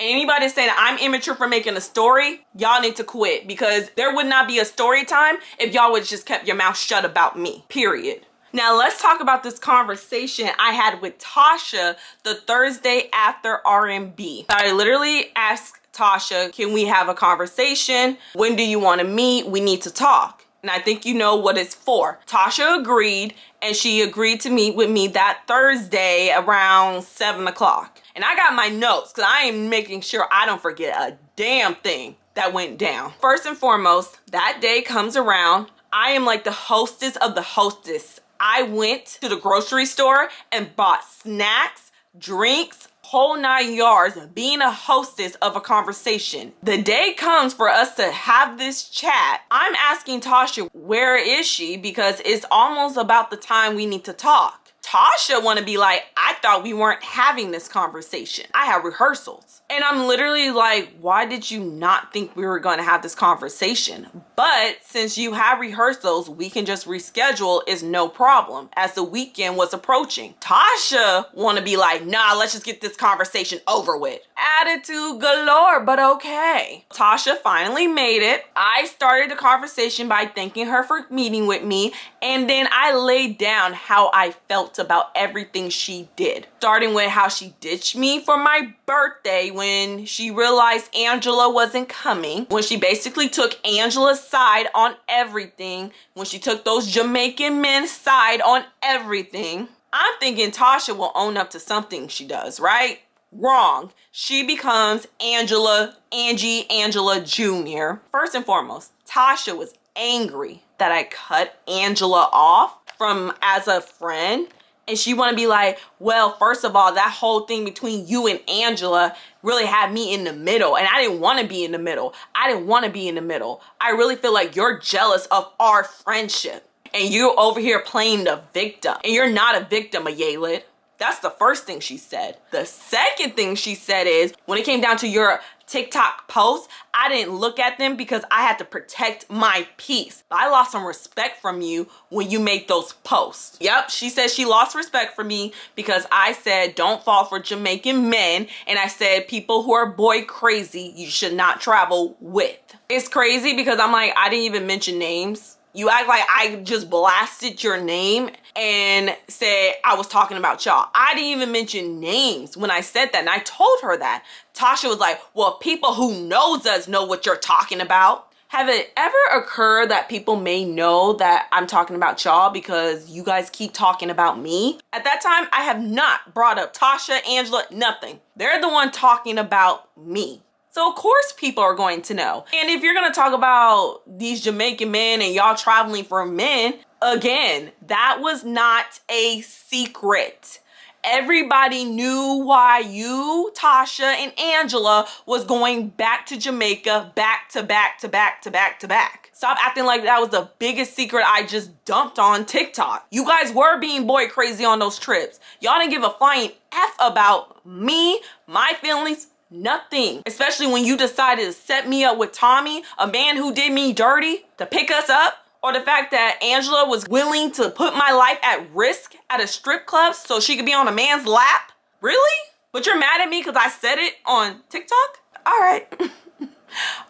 Anybody saying I'm immature for making a story, y'all need to quit, because there would not be a story time if y'all would just kept your mouth shut about me, period. Now let's talk about this conversation I had with Tasha the Thursday after R&B. I literally asked Tasha, can we have a conversation? When do you want to meet? We need to talk. And I think you know what it's for. Tasha agreed, and she agreed to meet with me that Thursday around 7 o'clock. And I got my notes because I am making sure I don't forget a damn thing that went down. First and foremost, that day comes around. I am like the hostess of the hostess. I went to the grocery store and bought snacks, drinks, whole 9 yards, being a hostess of a conversation. The day comes for us to have this chat. I'm asking Tasha, where is she? Because it's almost about the time we need to talk. Tasha want to be like, I thought we weren't having this conversation. I have rehearsals. And I'm literally like, why did you not think we were going to have this conversation? But since you have rehearsals, we can just reschedule, is no problem, as the weekend was approaching. Tasha want to be like, nah, let's just get this conversation over with. Attitude galore, but okay. Tasha finally made it. I started the conversation by thanking her for meeting with me, and then I laid down how I felt about everything she did. Starting with how she ditched me for my birthday when she realized Angela wasn't coming, when she basically took Angela's side on everything, when she took those Jamaican men's side on everything. I'm thinking Tasha will own up to something she does, right? Wrong. She becomes Angela Jr. First and foremost, Tasha was angry that I cut Angela off from as a friend. And she want to be like, well, first of all, that whole thing between you and Angela really had me in the middle. And I didn't want to be in the middle. I really feel like you're jealous of our friendship. And you're over here playing the victim. And you're not a victim, FamYae. That's the first thing she said. The second thing she said is, when it came down to your TikTok posts, I didn't look at them because I had to protect my peace. I lost some respect from you when you made those posts. Yep, she said she lost respect for me because I said don't fall for Jamaican men, and I said people who are boy crazy you should not travel with. It's crazy because I'm like, I didn't even mention names. You act like I just blasted your name and said I was talking about y'all. I didn't even mention names when I said that, and I told her that. Tasha was like, well, people who knows us know what you're talking about. Have it ever occurred that people may know that I'm talking about y'all because you guys keep talking about me? At that time, I have not brought up Tasha, Angela, nothing. They're the one talking about me. So of course people are going to know. And if you're going to talk about these Jamaican men and y'all traveling for men, again, that was not a secret. Everybody knew why you, Tasha, and Angela was going back to Jamaica back to back. Stop acting like that was the biggest secret I just dumped on TikTok. You guys were being boy crazy on those trips. Y'all didn't give a flying F about me, my feelings, nothing. Especially when you decided to set me up with Tommy, a man who did me dirty, to pick us up. Or the fact that Angela was willing to put my life at risk at a strip club so she could be on a man's lap. Really? But you're mad at me because I said it on TikTok? All right.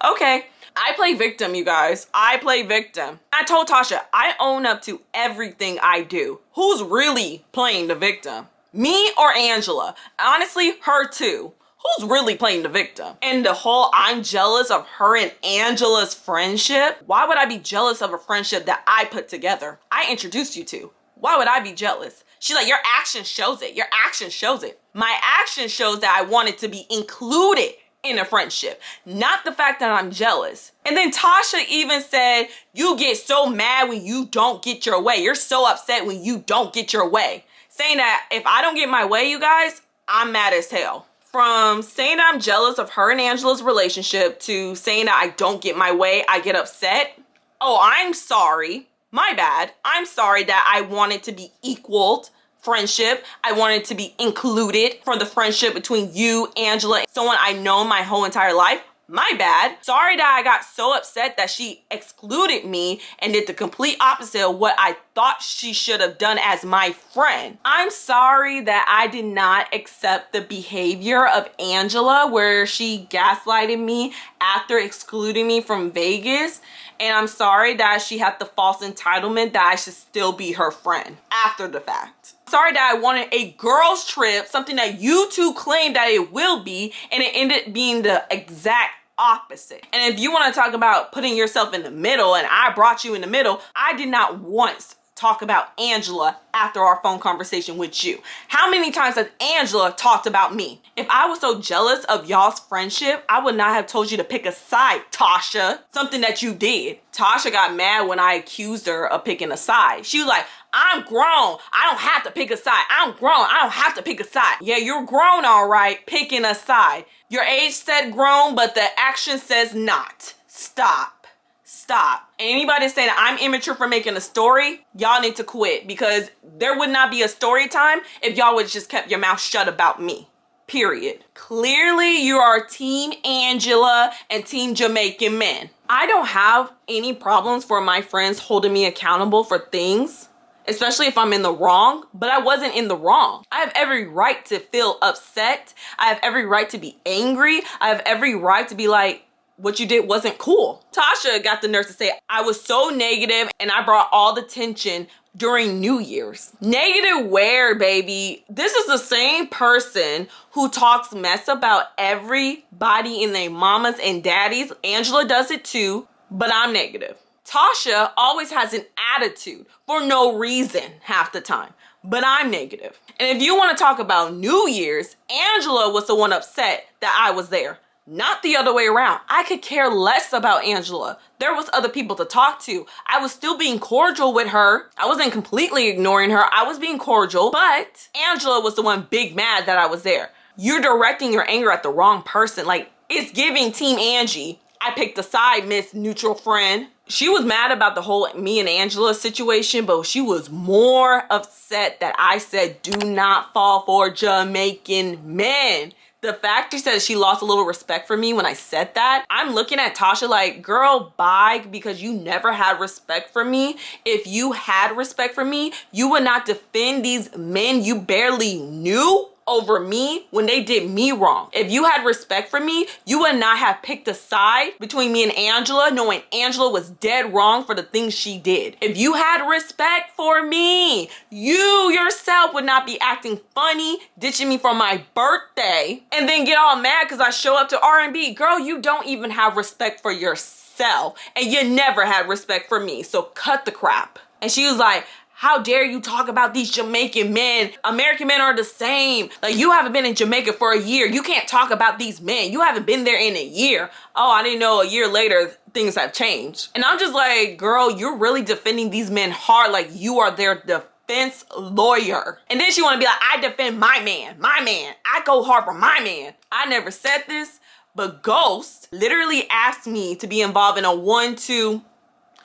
Okay. I play victim, you guys. I play victim. I told Tasha, I own up to everything I do. Who's really playing the victim? Me or Angela? Honestly, her too. Who's really playing the victim? And the whole I'm jealous of her and Angela's friendship. Why would I be jealous of a friendship that I put together? I introduced you to. Why would I be jealous? She's like, your action shows it. Your action shows it. My action shows that I wanted to be included in a friendship, not the fact that I'm jealous. And then Tasha even said, you get so mad when you don't get your way. You're so upset when you don't get your way. Saying that if I don't get my way, you guys, I'm mad as hell. From saying that I'm jealous of her and Angela's relationship to saying that I don't get my way, I get upset. Oh, I'm sorry. My bad. I'm sorry that I wanted to be equaled friendship. I wanted to be included for the friendship between you, Angela, someone I know my whole entire life. My bad. Sorry that I got so upset that she excluded me and did the complete opposite of what I thought she should have done as my friend. I'm sorry that I did not accept the behavior of Angela where she gaslighted me after excluding me from Vegas. And I'm sorry that she had the false entitlement that I should still be her friend after the fact. Sorry that I wanted a girls trip, something that you two claimed that it will be, and it ended up being the exact opposite. And if you want to talk about putting yourself in the middle, and I brought you in the middle, I did not once talk about Angela after our phone conversation with you. How many times has Angela talked about me? If I was so jealous of y'all's friendship, I would not have told you to pick a side, Tasha. Something that you did. Tasha got mad when I accused her of picking a side. She was like, I'm grown. I don't have to pick a side. I'm grown. I don't have to pick a side. Yeah, you're grown, all right, picking a side. Your age said grown, but the action says not. Stop. Stop. Anybody saying I'm immature for making a story, y'all need to quit, because there would not be a story time if y'all would just kept your mouth shut about me. Period. Clearly, you are Team Angela and Team Jamaican men. I don't have any problems for my friends holding me accountable for things, especially if I'm in the wrong, but I wasn't in the wrong. I have every right to feel upset. I have every right to be angry. I have every right to be like, what you did wasn't cool. Tasha got the nerve to say, I was so negative and I brought all the tension during New Year's. Negative where, baby? This is the same person who talks mess about everybody in their mamas and daddies. Angela does it too, but I'm negative. Tasha always has an attitude for no reason half the time, but I'm negative. And if you want to talk about New Year's, Angela was the one upset that I was there. Not the other way around. I could care less about Angela. There was other people to talk to. I was still being cordial with her. I wasn't completely ignoring her. I was being cordial, but Angela was the one big mad that I was there. You're directing your anger at the wrong person. Like, it's giving Team Angie. I picked a side, Miss Neutral Friend. She was mad about the whole me and Angela situation, but she was more upset that I said, do not fall for Jamaican men. The fact she said she lost a little respect for me when I said that, I'm looking at Tasha like, girl, bye, because you never had respect for me. If you had respect for me, you would not defend these men you barely knew over me when they did me wrong. If you had respect for me, you would not have picked a side between me and Angela, knowing Angela was dead wrong for the things she did. If you had respect for me, you yourself would not be acting funny, ditching me for my birthday, and then get all mad because I show up to R&B. Girl, you don't even have respect for yourself, and you never had respect for me, so cut the crap. And she was like, how dare you talk about these Jamaican men? American men are the same. Like, you haven't been in Jamaica for a year. You can't talk about these men. You haven't been there in a year. Oh, I didn't know a year later things have changed. And I'm just like, girl, you're really defending these men hard like you are their defense lawyer. And then she want to be like, I defend my man. I go hard for my man. I never said this, but Ghost literally asked me to be involved in a 1-2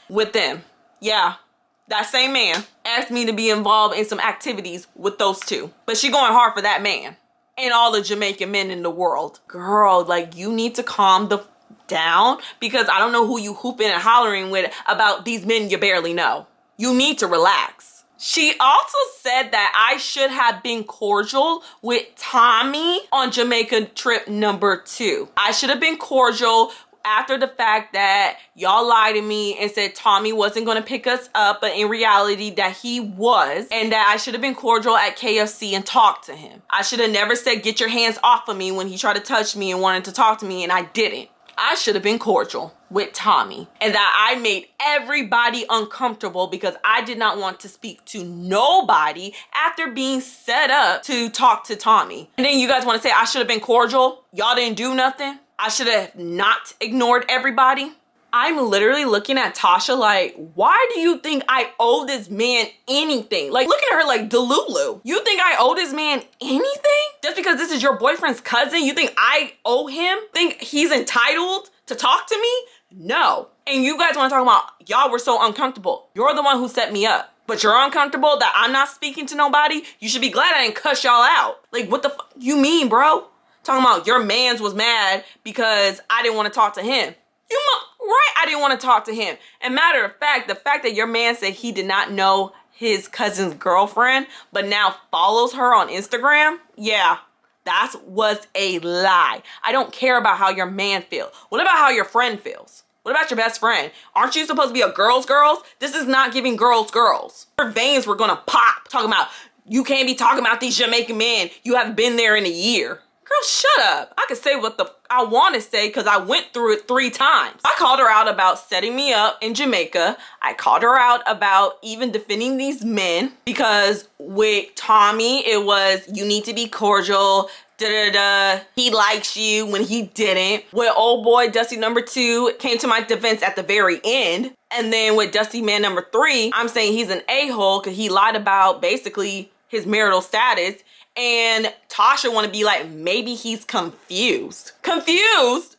with them. Yeah. That same man asked me to be involved in some activities with those two. But she going hard for that man and all the Jamaican men in the world. Girl, like, you need to calm the down, because I don't know who you hooping and hollering with about these men you barely know. You need to relax. She also said that I should have been cordial with Tommy on Jamaica trip number 2. I should have been cordial after the fact that y'all lied to me and said Tommy wasn't going to pick us up, but in reality that he was, and that I should have been cordial at KFC and talked to him. I should have never said, get your hands off of me, when he tried to touch me and wanted to talk to me, and I didn't. I should have been cordial with Tommy, and that I made everybody uncomfortable because I did not want to speak to nobody after being set up to talk to Tommy. And then you guys want to say I should have been cordial? Y'all didn't do nothing? I should have not ignored everybody? I'm literally looking at Tasha like, why do you think I owe this man anything? Like, looking at her like, Delulu, you think I owe this man anything? Just because this is your boyfriend's cousin, you think I owe him? Think he's entitled to talk to me? No. And you guys want to talk about, y'all were so uncomfortable. You're the one who set me up. But you're uncomfortable that I'm not speaking to nobody? You should be glad I didn't cuss y'all out. Like, what the fuck you mean, bro? Talking about your mans was mad because I didn't want to talk to him. Right, I didn't want to talk to him. And matter of fact, the fact that your man said he did not know his cousin's girlfriend, but now follows her on Instagram, yeah, that was a lie. I don't care about how your man feels. What about how your friend feels? What about your best friend? Aren't you supposed to be a girls? This is not giving girls. Her veins were gonna pop talking about, you can't be talking about these Jamaican men. You haven't been there in a year. Girl, shut up. I can say what I want to say because I went through it 3 times. I called her out about setting me up in Jamaica. I called her out about even defending these men because with Tommy, it was, you need to be cordial, he likes you when he didn't. With old boy Dusty number 2 came to my defense at the very end. And then with Dusty man number 3, I'm saying he's an a-hole because he lied about basically his marital status. And Tasha want to be like, maybe he's confused. Confused?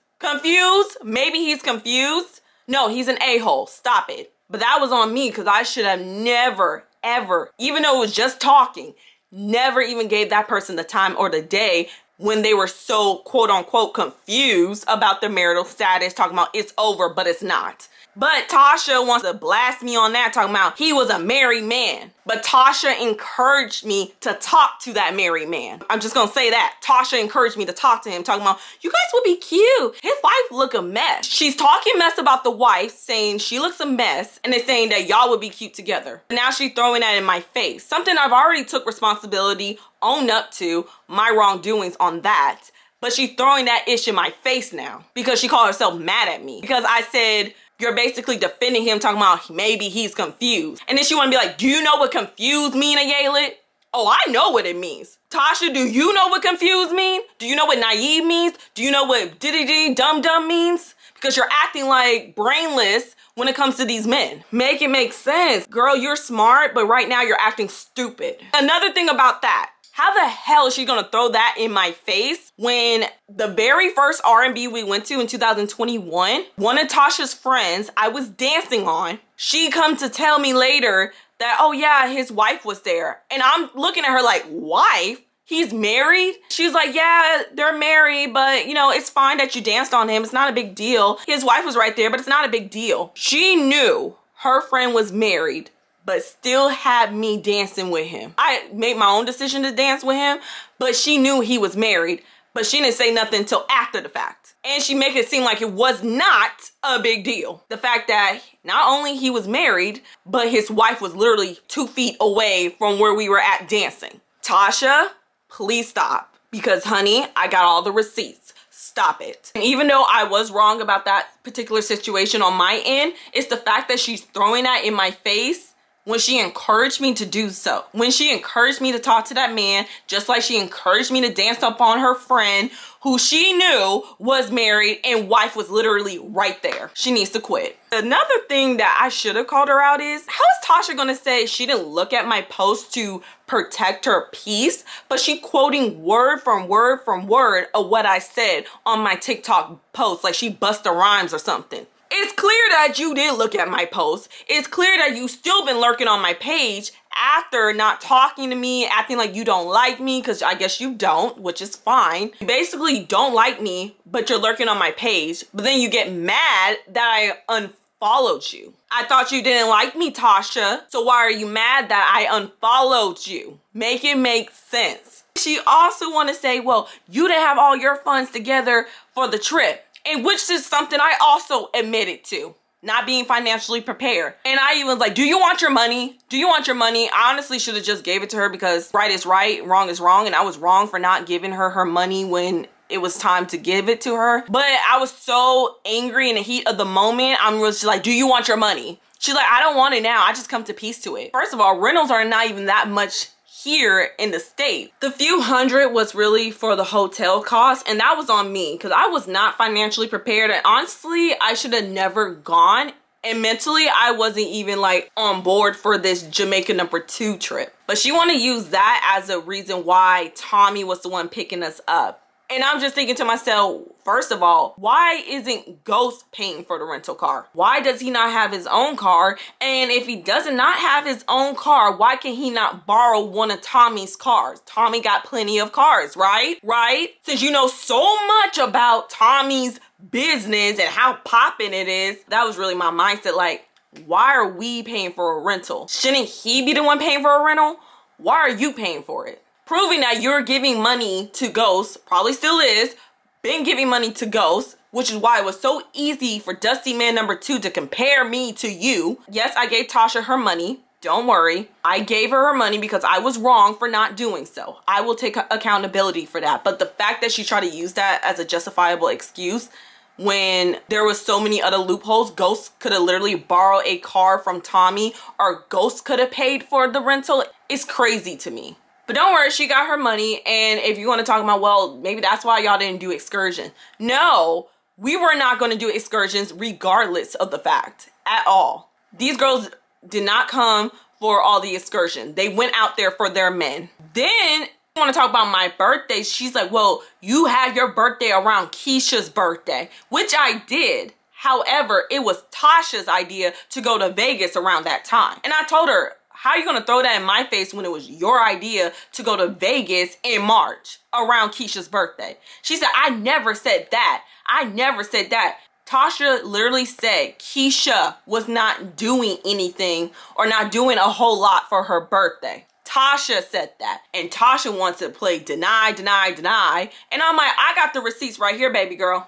Maybe he's confused? No, he's an a-hole. Stop it. But that was on me because I should have never, ever, even though it was just talking, never even gave that person the time or the day when they were so quote unquote confused about their marital status, talking about it's over, but it's not. But Tasha wants to blast me on that, talking about he was a married man. But Tasha encouraged me to talk to that married man. I'm just gonna say that. Tasha encouraged me to talk to him, talking about, you guys would be cute. His wife look a mess. She's talking mess about the wife, saying she looks a mess, and it's saying that y'all would be cute together. Now she's throwing that in my face. Something I've already took responsibility, owned up to my wrongdoings on that. But she's throwing that ish in my face now because she called herself mad at me. Because I said, you're basically defending him, talking about maybe he's confused. And then she want to be like, do you know what confused mean, Ayalit? Oh, I know what it means. Tasha, do you know what confused mean? Do you know what naive means? Do you know what diddy dum-dum means? Because you're acting like brainless when it comes to these men. Make it make sense. Girl, you're smart, but right now you're acting stupid. Another thing about that, how the hell is she gonna throw that in my face when the very first R&B we went to in 2021, one of Tasha's friends I was dancing on, she come to tell me later that, oh yeah, his wife was there. And I'm looking at her like, wife? He's married? She's like, yeah, they're married, but you know, it's fine that you danced on him. It's not a big deal. His wife was right there, but it's not a big deal. She knew her friend was married, but still had me dancing with him. I made my own decision to dance with him, but she knew he was married, but she didn't say nothing until after the fact. And she made it seem like it was not a big deal. The fact that not only he was married, but his wife was literally 2 feet away from where we were at dancing. Tasha, please stop. Because honey, I got all the receipts. Stop it. And even though I was wrong about that particular situation on my end, it's the fact that she's throwing that in my face when she encouraged me to do so. When she encouraged me to talk to that man, just like she encouraged me to dance up on her friend who she knew was married and wife was literally right there. She needs to quit. Another thing that I should have called her out is, how is Tasha gonna say she didn't look at my post to protect her peace, but she quoting word from word of what I said on my TikTok post, like she busted rhymes or something. It's clear that you did look at my post. It's clear that you still been lurking on my page after not talking to me, acting like you don't like me, because I guess you don't, which is fine. You basically don't like me, but you're lurking on my page. But then you get mad that I unfollowed you. I thought you didn't like me, Tasha. So why are you mad that I unfollowed you? Make it make sense. She also want to say, well, you didn't have all your funds together for the trip. And which is something I also admitted to, not being financially prepared. And I even was like, do you want your money? Do you want your money? I honestly should have just gave it to her because right is right, wrong is wrong. And I was wrong for not giving her her money when it was time to give it to her. But I was so angry in the heat of the moment. I was just like, do you want your money? She's like, I don't want it now. I just come to peace to it. First of all, rentals are not even that much here in the state. The few hundred was really for the hotel cost, and that was on me because I was not financially prepared. And honestly, I should have never gone. And mentally, I wasn't even like on board for this Jamaica number 2 trip. But she wanted to use that as a reason why Tommy was the one picking us up. And I'm just thinking to myself, first of all, why isn't Ghost paying for the rental car? Why does he not have his own car? And if he does not have his own car, why can he not borrow one of Tommy's cars? Tommy got plenty of cars, right? Right? Since you know so much about Tommy's business and how poppin' it is, that was really my mindset. Like, why are we paying for a rental? Shouldn't he be the one paying for a rental? Why are you paying for it? Proving that you're giving money to Ghost, probably still is, been giving money to Ghost, which is why it was so easy for Dusty Man number 2 to compare me to you. Yes, I gave Tasha her money. Don't worry. I gave her her money because I was wrong for not doing so. I will take accountability for that. But the fact that she tried to use that as a justifiable excuse when there was so many other loopholes, Ghost could have literally borrowed a car from Tommy, or Ghost could have paid for the rental, is crazy to me. But don't worry, she got her money. And if you want to talk about, well, maybe that's why y'all didn't do excursion. No, we were not going to do excursions regardless of the fact at all. These girls did not come for all the excursion. They went out there for their men. Then I want to talk about my birthday. She's like, well, you had your birthday around Keisha's birthday, which I did. However, it was Tasha's idea to go to Vegas around that time. And I told her, how are you going to throw that in my face when it was your idea to go to Vegas in March around Keisha's birthday? She said, I never said that. I never said that. Tasha literally said Keisha was not doing anything or not doing a whole lot for her birthday. Tasha said that. And Tasha wants to play deny, deny, deny. And I'm like, I got the receipts right here, baby girl.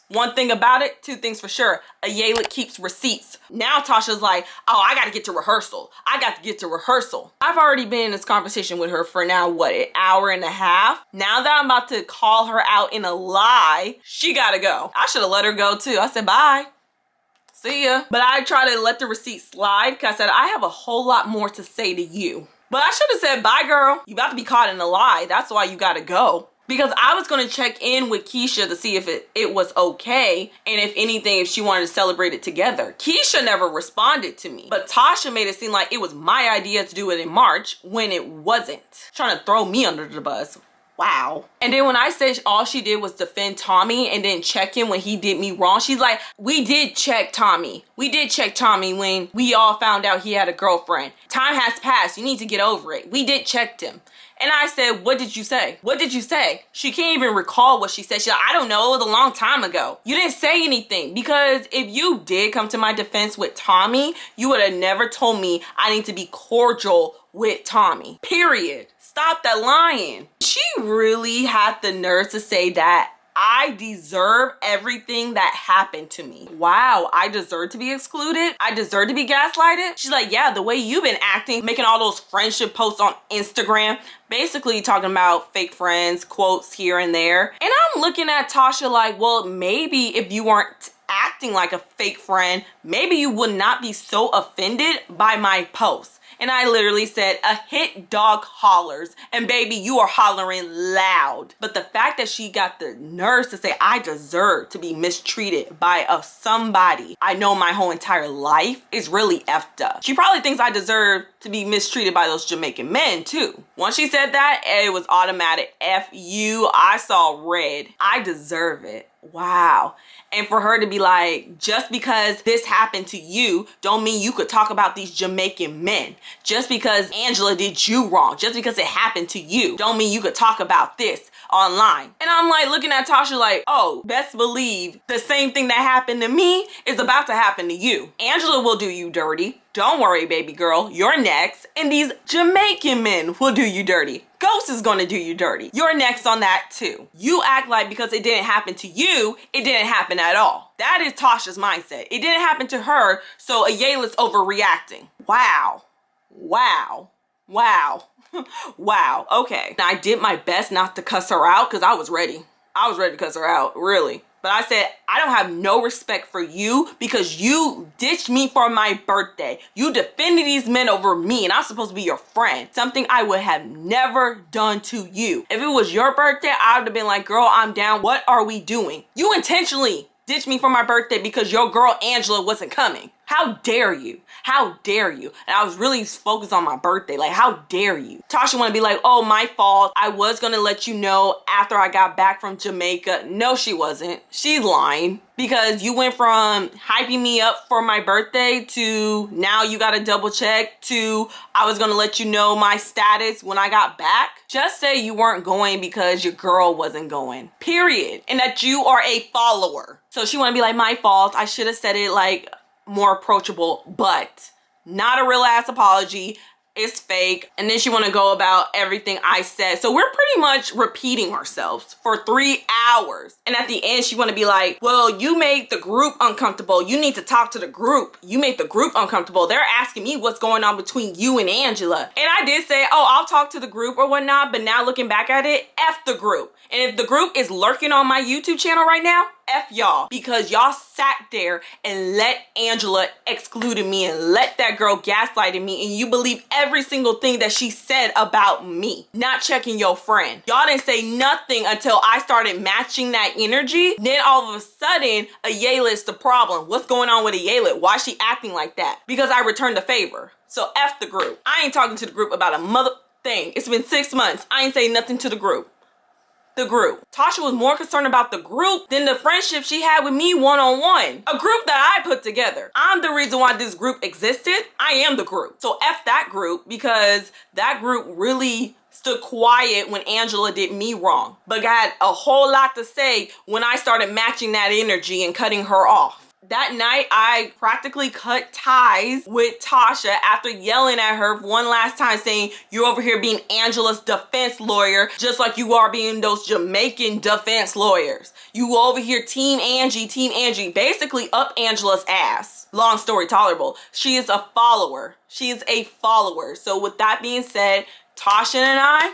One thing about it, two things for sure. Ayala keeps receipts. Now Tasha's like, oh, I got to get to rehearsal. I got to get to rehearsal. I've already been in this conversation with her for now, what, an hour and a half? Now that I'm about to call her out in a lie, she got to go. I should have let her go too. I said, bye. See ya. But I try to let the receipt slide because I said, I have a whole lot more to say to you. But I should have said, bye, girl. You about to be caught in a lie. That's why you got to go. Because I was going to check in with Keisha to see if it was okay. And if anything, if she wanted to celebrate it together. Keisha never responded to me. But Tasha made it seem like it was my idea to do it in March when it wasn't. Trying to throw me under the bus. Wow. And then when I said all she did was defend Tommy and then check him when he did me wrong, she's like, we did check Tommy. We did check Tommy when we all found out he had a girlfriend. Time has passed. You need to get over it. We did check him. And I said, what did you say? What did you say? She can't even recall what she said. She's like, I don't know. It was a long time ago. You didn't say anything because if you did come to my defense with Tommy, you would have never told me I need to be cordial with Tommy. Period. Stop that lying. She really had the nerve to say that I deserve everything that happened to me. Wow, I deserve to be excluded? I deserve to be gaslighted? She's like, yeah, the way you've been acting, making all those friendship posts on Instagram, basically talking about fake friends, quotes here and there. And I'm looking at Tasha like, well, maybe if you weren't acting like a fake friend, maybe you would not be so offended by my post. And I literally said, a hit dog hollers. And baby, you are hollering loud. But the fact that she got the nerves to say, I deserve to be mistreated by somebody I know my whole entire life is really effed up. She probably thinks I deserve to be mistreated by those Jamaican men too. Once she said that, it was automatic. F you, I saw red. I deserve it. Wow. And for her to be like, just because this happened to you don't mean you could talk about these Jamaican men. Just because Angela did you wrong, just because it happened to you don't mean you could talk about this online. And I'm like looking at Tasha like, oh, best believe the same thing that happened to me is about to happen to you. Angela will do you dirty. Don't worry, baby girl, you're next. And these Jamaican men will do you dirty. Ghost is gonna do you dirty. You're next on that too. You act like because it didn't happen to you, it didn't happen at all. That is Tasha's mindset. It didn't happen to her, so Ayala's overreacting. Wow. Wow. Wow. Wow. Okay. I did my best not to cuss her out because I was ready. I was ready to cuss her out, really. But I said, I don't have no respect for you because you ditched me for my birthday. You defended these men over me and I'm supposed to be your friend. Something I would have never done to you. If it was your birthday, I would have been like, girl, I'm down. What are we doing? You intentionally ditched me for my birthday because your girl Angela wasn't coming. How dare you? How dare you? And I was really focused on my birthday. Like, how dare you? Tasha want to be like, oh, my fault. I was going to let you know after I got back from Jamaica. No, she wasn't. She's lying. Because you went from hyping me up for my birthday to now you got to double check to I was going to let you know my status when I got back. Just say you weren't going because your girl wasn't going. Period. And that you are a follower. So she want to be like, my fault. I should have said it like more approachable, but not a real ass apology. It's fake. And then she want to go about everything I said. So we're pretty much repeating ourselves for 3 hours. And at the end, she want to be like, well, you made the group uncomfortable. You need to talk to the group. You made the group uncomfortable. They're asking me what's going on between you and Angela. And I did say, oh, I'll talk to the group or whatnot. But now looking back at it, F the group. And if the group is lurking on my YouTube channel right now, F y'all, because y'all sat there and let Angela excluded me and let that girl gaslighted me, and you believe every single thing that she said about me, not checking your friend. Y'all didn't say nothing until I started matching that energy. Then all of a sudden, Ayala is the problem. What's going on with Ayala? Why is she acting like that? Because I returned the favor. So F the group. I ain't talking to the group about a mother thing. It's been 6 months. I ain't saying nothing to the group. The group. Tasha was more concerned about the group than the friendship she had with me one-on-one. A group that I put together. I'm the reason why this group existed. I am the group. So F that group, because that group really stood quiet when Angela did me wrong, but got a whole lot to say when I started matching that energy and cutting her off. That night, I practically cut ties with Tasha after yelling at her one last time saying, you're over here being Angela's defense lawyer, just like you are being those Jamaican defense lawyers. You over here, Team Angie, basically up Angela's ass. Long story tolerable. She is a follower. She is a follower. So with that being said, Tasha and I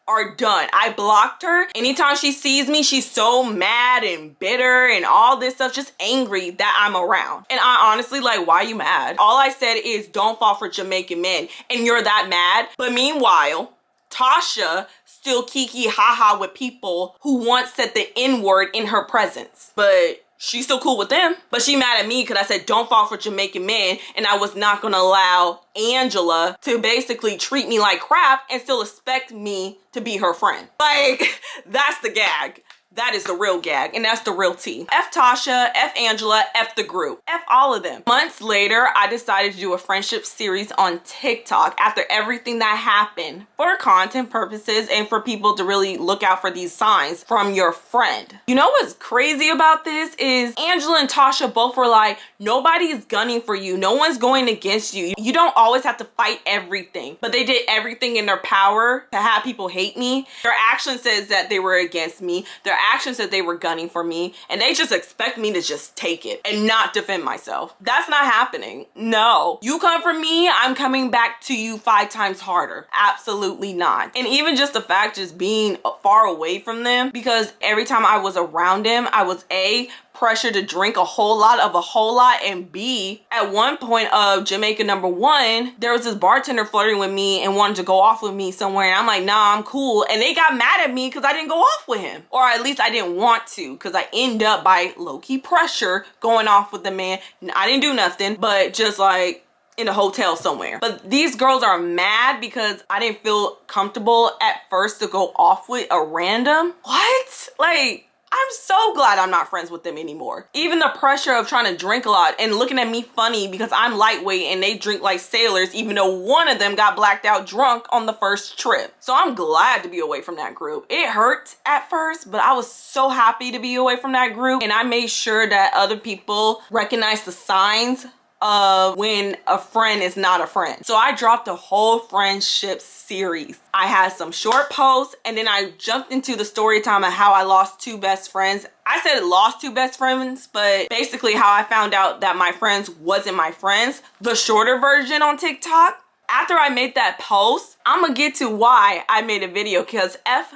are done. I blocked her. Anytime she sees me, she's so mad and bitter and all this stuff, just angry that I'm around. And I honestly, like, why are you mad? All I said is don't fall for Jamaican men, and you're that mad. But meanwhile, Tasha still kiki haha with people who once said the N-word in her presence. But she's still cool with them. But she mad at me because I said don't fall for Jamaican men, and I was not gonna allow Angela to basically treat me like crap and still expect me to be her friend. Like, that's the gag. That is the real gag, and that's the real tea. F Tasha, F Angela, F the group. F all of them. Months later, I decided to do a friendship series on TikTok after everything that happened for content purposes and for people to really look out for these signs from your friend. You know what's crazy about this is Angela and Tasha both were like, nobody's gunning for you. No one's going against you. You don't always have to fight everything. But they did everything in their power to have people hate me. Their action says that they were against me. Their actions that they were gunning for me, and they just expect me to just take it and not defend myself. That's not happening. No. You come for me, I'm coming back to you 5 times harder. Absolutely not. And even just the fact just being far away from them, because every time I was around them, I was A, pressure to drink a whole lot of a whole lot, and B, at one point of Jamaica #1, there was this bartender flirting with me and wanted to go off with me somewhere, and I'm like, nah, I'm cool. And they got mad at me because I didn't go off with him, or at least I didn't want to, because I end up by low-key pressure going off with the man. I didn't do nothing but just like in a hotel somewhere. But these girls are mad because I didn't feel comfortable at first to go off with a random. What? Like, I'm so glad I'm not friends with them anymore. Even the pressure of trying to drink a lot and looking at me funny because I'm lightweight and they drink like sailors, even though one of them got blacked out drunk on the first trip. So I'm glad to be away from that group. It hurt at first, but I was so happy to be away from that group. And I made sure that other people recognize the signs of when a friend is not a friend. So I dropped a whole friendship series. I had some short posts, and then I jumped into the story time of how I lost 2 best friends. I said lost 2 best friends, but basically how I found out that my friends wasn't my friends. The shorter version on TikTok. After I made that post, I'm gonna get to why I made a video, because F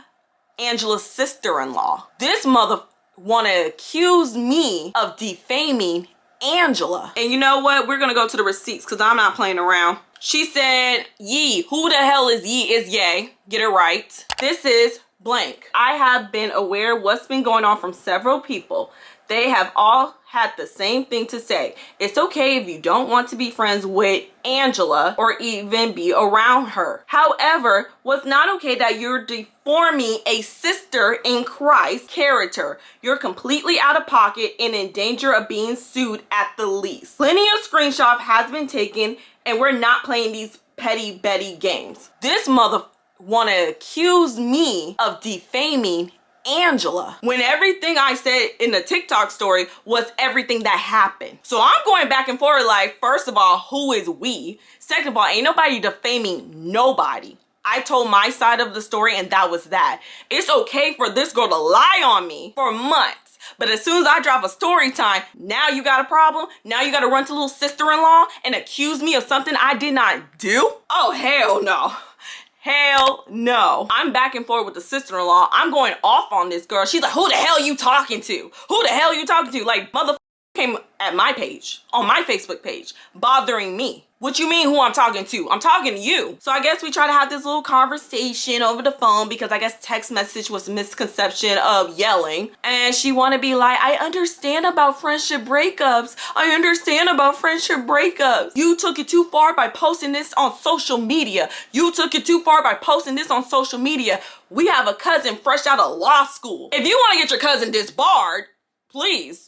Angela's sister-in-law. This mother wanna accuse me of defaming Angela. And you know what? We're gonna go to the receipts because I'm not playing around. She said, Yee. Who the hell is Yee? Is Ye. Get it right. This is blank. I have been aware of what's been going on from several people. They have all had the same thing to say. It's okay if you don't want to be friends with Angela or even be around her. However, what's not okay that you're deforming a sister in Christ character. You're completely out of pocket and in danger of being sued at the least. Plenty of screenshots has been taken and we're not playing these petty Betty games. This mother wanna accuse me of defaming Angela when everything I said in the TikTok story was everything that happened. So I'm going back and forth like, first of all, who is we? Second of all, ain't nobody defaming nobody. I told my side of the story and that was that. It's okay for this girl to lie on me for months. But as soon as I drop a story time, now you got a problem? Now you got to run to little sister-in-law and accuse me of something I did not do? Oh, hell no. Hell no. I'm back and forth with the sister-in-law. I'm going off on this girl. She's like, who the hell you talking to? Who the hell you talking to? Like, motherfucker came at my page, on my Facebook page, bothering me. What you mean who I'm talking to? I'm talking to you. So I guess we try to have this little conversation over the phone because I guess text message was a misconception of yelling. And she want to be like, I understand about friendship breakups. I understand about friendship breakups. You took it too far by posting this on social media. You took it too far by posting this on social media. We have a cousin fresh out of law school. If you want to get your cousin disbarred, please.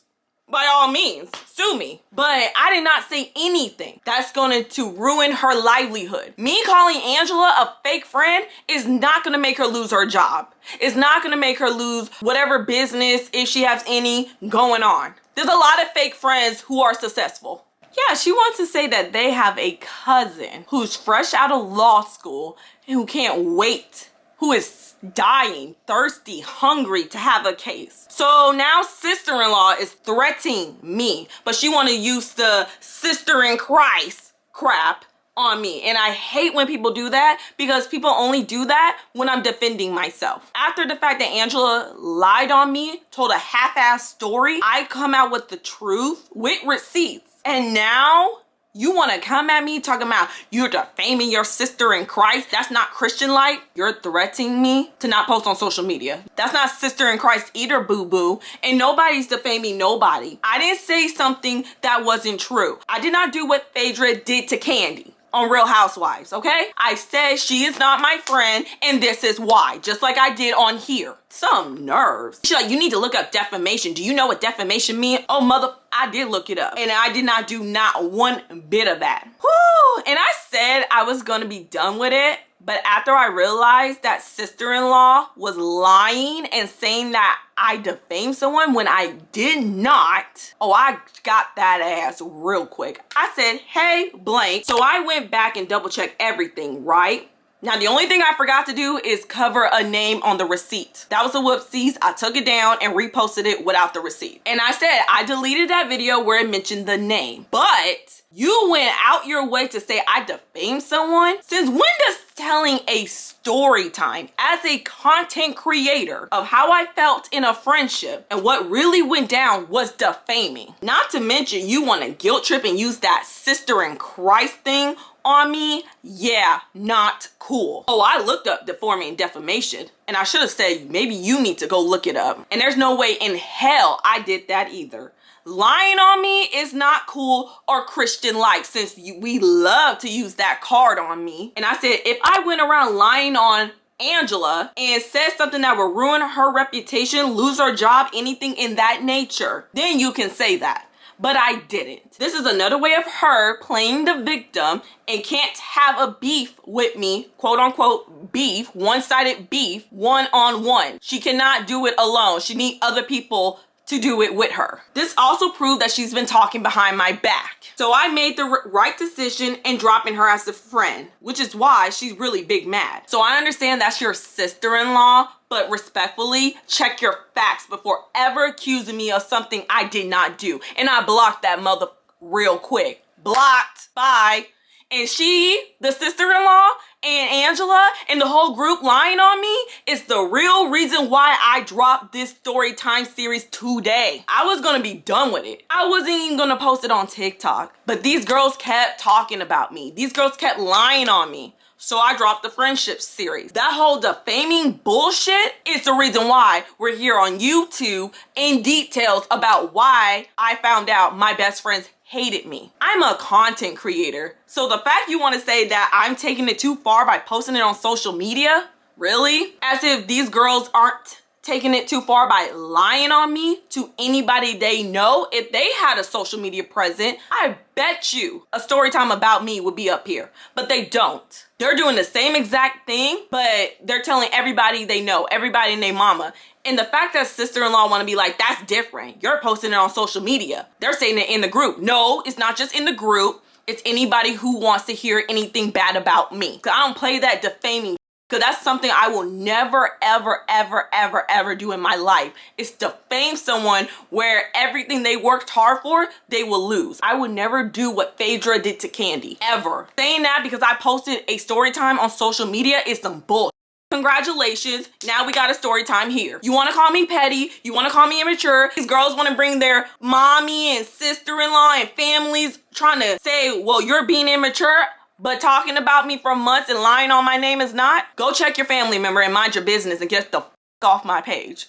By all means, sue me. But I did not say anything that's going to ruin her livelihood. Me calling Angela a fake friend is not going to make her lose her job. It's not going to make her lose whatever business, if she has any, going on. There's a lot of fake friends who are successful. Yeah, she wants to say that they have a cousin who's fresh out of law school and who can't wait, who is dying, thirsty, hungry to have a case. So now sister-in-law is threatening me, but she want to use the sister in Christ crap on me. And I hate when people do that because people only do that when I'm defending myself. After the fact that Angela lied on me, told a half-ass story, I come out with the truth with receipts. And now you want to come at me talking about you're defaming your sister in Christ? That's not Christian-like. You're threatening me to not post on social media. That's not sister in Christ either, boo-boo. And nobody's defaming nobody. I didn't say something that wasn't true. I did not do what Phaedra did to Candy on Real Housewives, okay? I said she is not my friend and this is why, just like I did on here. Some nerves. She's like, you need to look up defamation. Do you know what defamation means? Oh, mother, I did look it up and I did not do not one bit of that. Whew. And I said I was gonna be done with it, but after I realized that sister-in-law was lying and saying that I defamed someone when I did not, oh, I got that ass real quick. I said, hey, blank. So I went back and double checked everything, right? Now, the only thing I forgot to do is cover a name on the receipt. That was a whoopsies. I took it down and reposted it without the receipt. And I said, I deleted that video where it mentioned the name. But you went out your way to say I defamed someone? Since when does telling a story time as a content creator of how I felt in a friendship and what really went down was defaming? Not to mention you want to guilt trip and use that sister in Christ thing on me? Yeah, not cool. Oh, I looked up deforming defamation and I should have said maybe you need to go look it up. And there's no way in hell I did that either. Lying on me is not cool or Christian-like, since we love to use that card on me. And I said, if I went around lying on Angela and said something that would ruin her reputation, lose her job, anything in that nature, then you can say that. But I didn't. This is another way of her playing the victim and can't have a beef with me, quote unquote beef, one-sided beef, one-on-one. She cannot do it alone. She needs other people to do it with her. This also proved that she's been talking behind my back. So I made the right decision in dropping her as a friend, which is why she's really big mad. So I understand that's your sister-in-law, but respectfully, check your facts before ever accusing me of something I did not do. And I blocked that mother real quick. Blocked. Bye. And she, the sister-in-law, and Angela, and the whole group lying on me is the real reason why I dropped this story time series today. I was gonna be done with it. I wasn't even gonna post it on TikTok. But these girls kept talking about me. These girls kept lying on me. So I dropped the friendship series. That whole defaming bullshit is the reason why we're here on YouTube in details about why I found out my best friends hated me. I'm a content creator. So the fact you want to say that I'm taking it too far by posting it on social media, really? As if these girls aren't taking it too far by lying on me to anybody they know. If they had a social media present, I bet you a story time about me would be up here, but they don't. They're doing the same exact thing, but they're telling everybody they know, everybody and their mama. And the fact that sister-in-law want to be like, that's different. You're posting it on social media. They're saying it in the group. No, it's not just in the group. It's anybody who wants to hear anything bad about me. Cause I don't play that defaming. Because that's something I will never, ever, ever, ever, ever do in my life. Is defame someone where everything they worked hard for, they will lose. I would never do what Phaedra did to Candy, ever. Saying that because I posted a story time on social media is some bullshit. Congratulations, now we got a story time here. You wanna call me petty, you wanna call me immature, these girls wanna bring their mommy and sister-in-law and families trying to say, well, you're being immature, but talking about me for months and lying on my name is not? Go check your family member and mind your business and get the f off my page.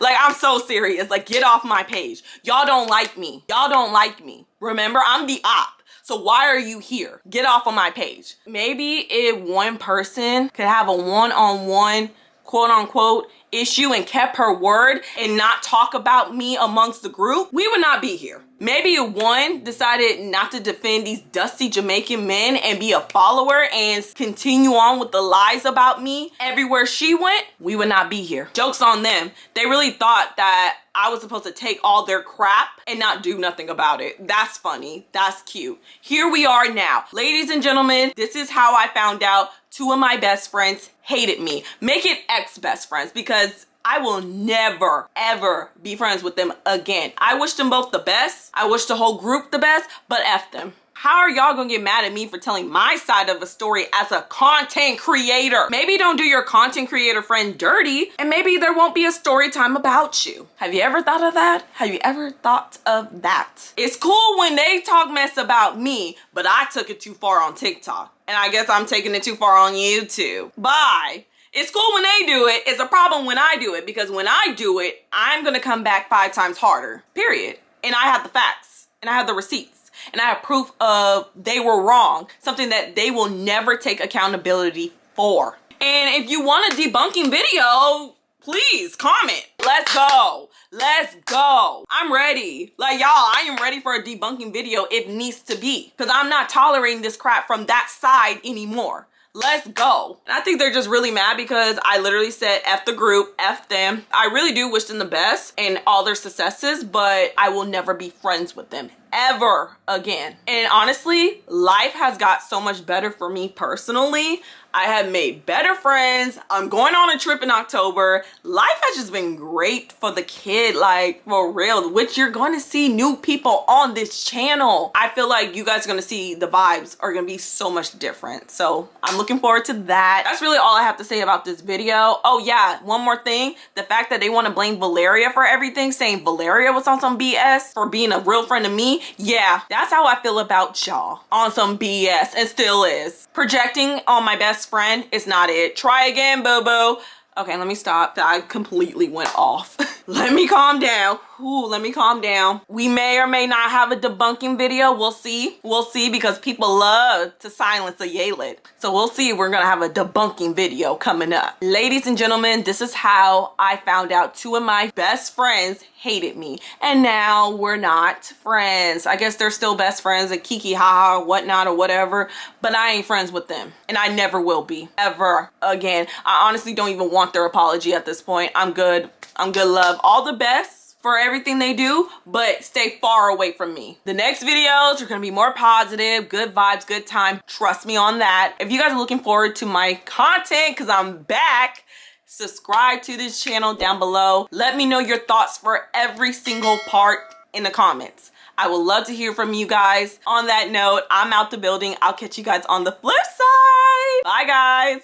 Like, I'm so serious. Like, get off my page. Y'all don't like me. Y'all don't like me. Remember, I'm the op. So why are you here? Get off of my page. Maybe if one person could have a one-on-one, quote unquote, issue and kept her word and not talk about me amongst the group, we would not be here. Maybe if one decided not to defend these dusty Jamaican men and be a follower and continue on with the lies about me everywhere she went, we would not be here. Joke's on them. They really thought that I was supposed to take all their crap and not do nothing about it. That's funny. That's cute. Here we are now. Ladies and gentlemen, this is how I found out two of my best friends hated me. Make it ex-best friends because I will never, ever be friends with them again. I wish them both the best. I wish the whole group the best, but F them. How are y'all gonna get mad at me for telling my side of a story as a content creator? Maybe don't do your content creator friend dirty, and maybe there won't be a story time about you. Have you ever thought of that? Have you ever thought of that? It's cool when they talk mess about me, but I took it too far on TikTok. And I guess I'm taking it too far on YouTube. Bye. It's cool when they do it. It's a problem when I do it, because when I do it, I'm gonna come back 5 times harder, period. And I have the facts, and I have the receipts, and I have proof of they were wrong, something that they will never take accountability for. And if you want a debunking video, please comment. Let's go. Let's go. I'm ready. Like, y'all, I am ready for a debunking video if needs to be, because I'm not tolerating this crap from that side anymore. Let's go. And I think they're just really mad because I literally said F the group, F them. I really do wish them the best and all their successes, but I will never be friends with them ever again. And honestly, life has got so much better for me personally. I have made better friends. I'm going on a trip in October. Life has just been great for the kid, like for real, which you're going to see new people on this channel. I feel like you guys are going to see the vibes are going to be so much different. So I'm looking forward to that. That's really all I have to say about this video. Oh yeah, one more thing. The fact that they want to blame Valeria for everything, saying Valeria was on some BS for being a real friend to me. Yeah, that's how I feel about y'all, on some BS, and still is. Projecting on my best friend is not it. Try again, boo-boo. Okay, let me stop. I completely went off. Let me calm down. Ooh, let me calm down. We may or may not have a debunking video. We'll see. We'll see, because people love to silence a Yalit. So we'll see. We're gonna have a debunking video coming up. Ladies and gentlemen, this is how I found out two of my best friends hated me. And now we're not friends. I guess they're still best friends and kiki haha or whatnot or whatever, but I ain't friends with them. And I never will be, ever again. I honestly don't even want their apology at this point. I'm good. I'm good, love. All the best for everything they do, but stay far away from me. The next videos are gonna be more positive, good vibes, good time. Trust me on that. If you guys are looking forward to my content, because I'm back, subscribe to this channel down below. Let me know your thoughts for every single part in the comments. I would love to hear from you guys. On that note, I'm out the building. I'll catch you guys on the flip side. Bye, guys.